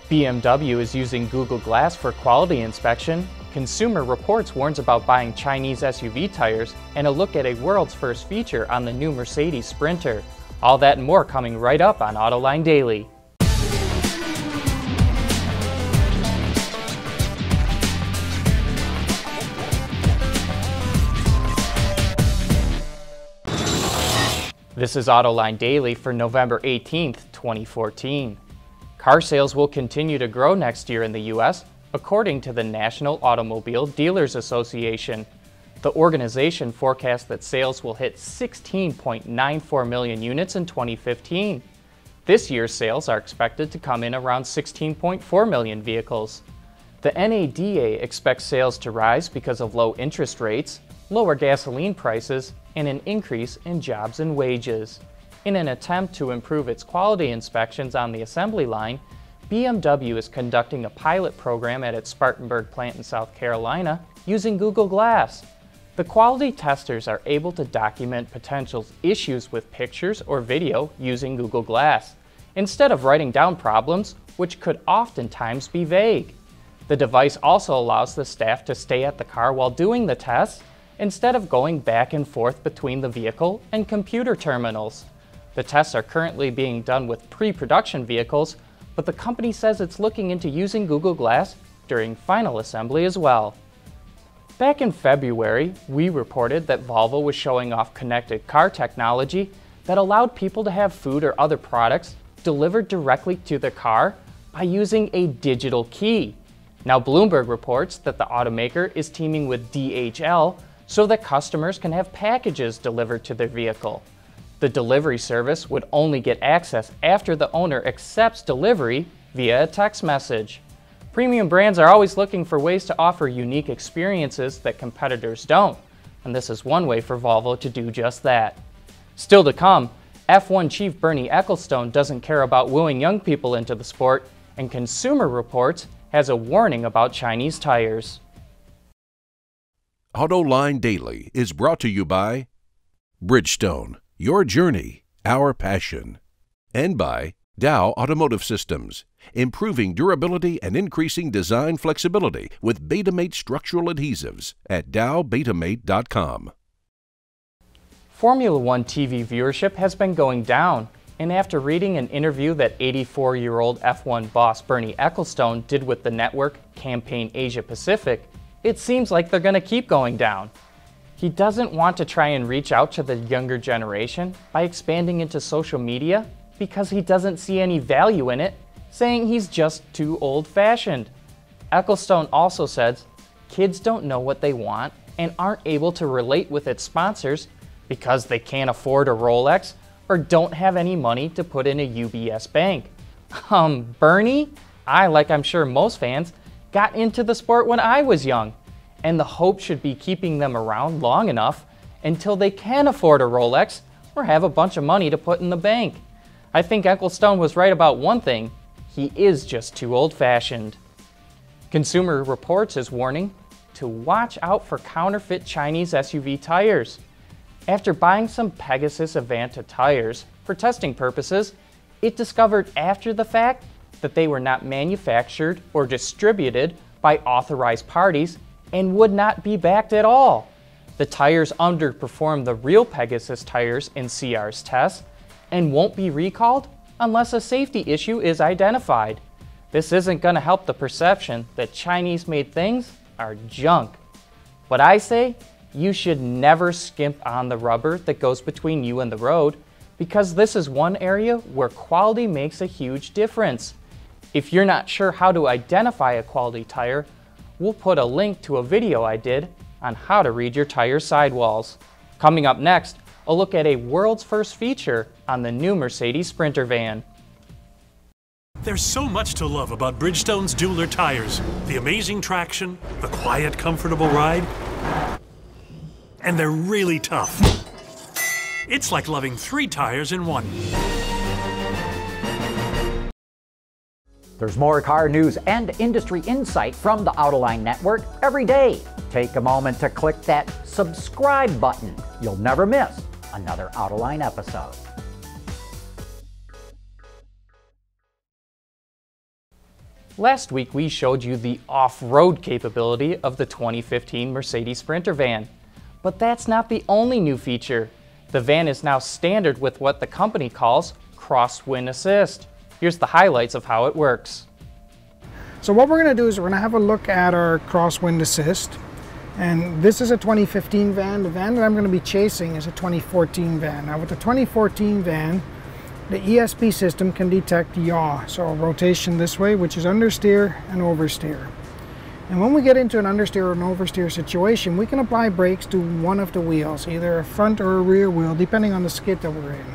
BMW is using Google Glass for quality inspection. Consumer Reports warns about buying Chinese SUV tires, and a look at a world's first feature on the new Mercedes Sprinter. All that and more coming right up on Autoline Daily. This is Autoline Daily for November 18th, 2014. Car sales will continue to grow next year in the U.S., according to the National Automobile Dealers Association. The organization forecasts that sales will hit 16.94 million units in 2015. This year's sales are expected to come in around 16.4 million vehicles. The NADA expects sales to rise because of low interest rates, lower gasoline prices, and an increase in jobs and wages. In an attempt to improve its quality inspections on the assembly line, BMW is conducting a pilot program at its Spartanburg plant in South Carolina using Google Glass. The quality testers are able to document potential issues with pictures or video using Google Glass, instead of writing down problems, which could oftentimes be vague. The device also allows the staff to stay at the car while doing the tests, instead of going back and forth between the vehicle and computer terminals. The tests are currently being done with pre-production vehicles, but the company says it's looking into using Google Glass during final assembly as well. Back in February, we reported that Volvo was showing off connected car technology that allowed people to have food or other products delivered directly to their car by using a digital key. Now Bloomberg reports that the automaker is teaming with DHL so that customers can have packages delivered to their vehicle. The delivery service would only get access after the owner accepts delivery via a text message. Premium brands are always looking for ways to offer unique experiences that competitors don't, and this is one way for Volvo to do just that. Still to come, F1 chief Bernie Ecclestone doesn't care about wooing young people into the sport, and Consumer Reports has a warning about Chinese tires. Autoline Daily is brought to you by Bridgestone, your journey, our passion, and by Dow Automotive Systems, improving durability and increasing design flexibility with Betamate structural adhesives at dowbetamate.com. Formula One TV viewership has been going down, and after reading an interview that 84-year-old F1 boss Bernie Ecclestone did with the network Campaign Asia Pacific, it seems like they're going to keep going down. He doesn't want to try and reach out to the younger generation by expanding into social media because he doesn't see any value in it, saying he's just too old-fashioned. Ecclestone also says kids don't know what they want and aren't able to relate with its sponsors because they can't afford a Rolex or don't have any money to put in a UBS bank. Bernie, like I'm sure most fans, got into the sport when I was young, and the hope should be keeping them around long enough until they can afford a Rolex or have a bunch of money to put in the bank. I think Ecclestone was right about one thing: he is just too old-fashioned. Consumer Reports is warning to watch out for counterfeit Chinese SUV tires. After buying some Pegasus Avanta tires for testing purposes, it discovered after the fact that they were not manufactured or distributed by authorized parties and would not be backed at all. The tires underperformed the real Pegasus tires in CR's tests and won't be recalled unless a safety issue is identified. This isn't going to help the perception that Chinese-made things are junk. What I say, you should never skimp on the rubber that goes between you and the road, because this is one area where quality makes a huge difference. If you're not sure how to identify a quality tire, we'll put a link to a video I did on how to read your tire sidewalls. Coming up next, a look at a world's first feature on the new Mercedes Sprinter van. There's so much to love about Bridgestone's Jeweler tires. The amazing traction, the quiet, comfortable ride, and they're really tough. It's like loving 3 tires in one. There's more car news and industry insight from the Autoline Network every day. Take a moment to click that subscribe button. You'll never miss another Autoline episode. Last week we showed you the off-road capability of the 2015 Mercedes Sprinter van. But that's not the only new feature. The van is now standard with what the company calls Crosswind Assist. Here's the highlights of how it works. So what we're going to do is we're going to have a look at our Crosswind Assist. And this is a 2015 van. The van that I'm going to be chasing is a 2014 van. Now with the 2014 van, the ESP system can detect yaw, so rotation this way, which is understeer and oversteer. And when we get into an understeer or an oversteer situation, we can apply brakes to one of the wheels, either a front or a rear wheel, depending on the skid that we're in.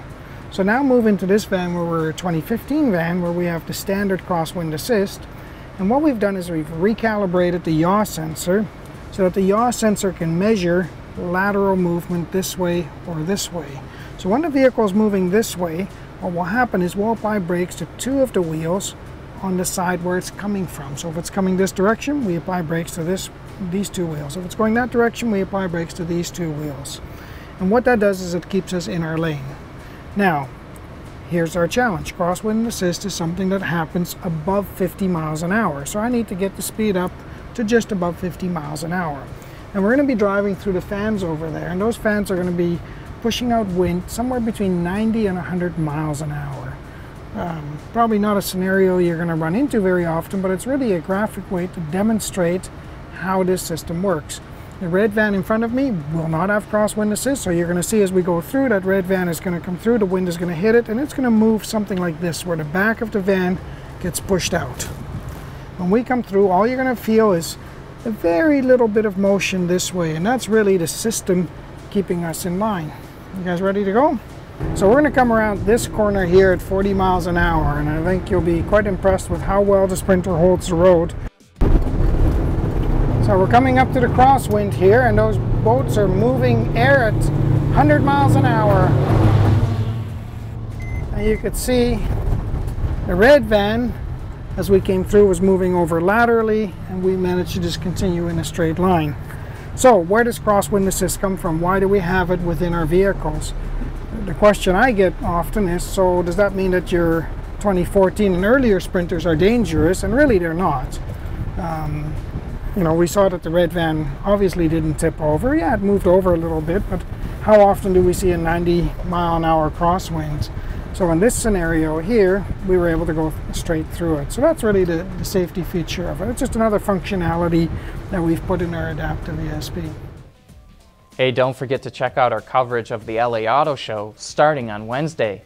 So now move into this van where we're a 2015 van, where we have the standard Crosswind Assist. And what we've done is we've recalibrated the yaw sensor so that the yaw sensor can measure lateral movement this way or this way. So when the vehicle is moving this way, what will happen is we'll apply brakes to two of the wheels on the side where it's coming from. So if it's coming this direction, we apply brakes to these two wheels. If it's going that direction, we apply brakes to these two wheels. And what that does is it keeps us in our lane. Now, here's our challenge. Crosswind Assist is something that happens above 50 miles an hour. So I need to get the speed up to just above 50 miles an hour. And we're going to be driving through the fans over there, and those fans are going to be pushing out wind somewhere between 90 and 100 miles an hour. Probably not a scenario you're going to run into very often, but it's really a graphic way to demonstrate how this system works. The red van in front of me will not have Crosswind Assist, so you're going to see as we go through, that red van is going to come through, the wind is going to hit it, and it's going to move something like this, where the back of the van gets pushed out. When we come through, all you're going to feel is a very little bit of motion this way, and that's really the system keeping us in line. You guys ready to go? So we're going to come around this corner here at 40 miles an hour, and I think you'll be quite impressed with how well the Sprinter holds the road. So we're coming up to the crosswind here, and those boats are moving air at 100 miles an hour. And you could see the red van, as we came through, was moving over laterally, and we managed to just continue in a straight line. So where does Crosswind Assist come from? Why do we have it within our vehicles? The question I get often is, so does that mean that your 2014 and earlier Sprinters are dangerous? And really they're not. You know, we saw that the red van obviously didn't tip over. Yeah, it moved over a little bit, but how often do we see a 90 mile an hour crosswind? So in this scenario here, we were able to go straight through it. So that's really the safety feature of it. It's just another functionality that we've put in our adaptive ESP. Hey, don't forget to check out our coverage of the LA Auto Show starting on Wednesday.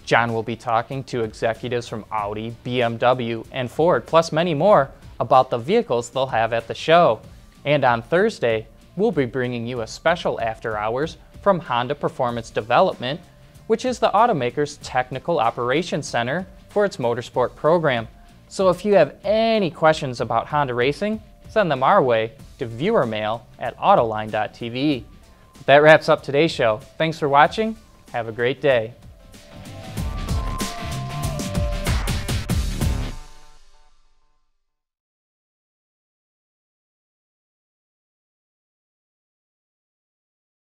John will be talking to executives from Audi, BMW, and Ford, plus many more, about the vehicles they'll have at the show. And on Thursday, we'll be bringing you a special after hours from Honda Performance Development, which is the automaker's technical operations center for its motorsport program. So if you have any questions about Honda racing, send them our way to viewermail@autoline.tv. That wraps up today's show. Thanks for watching. Have a great day.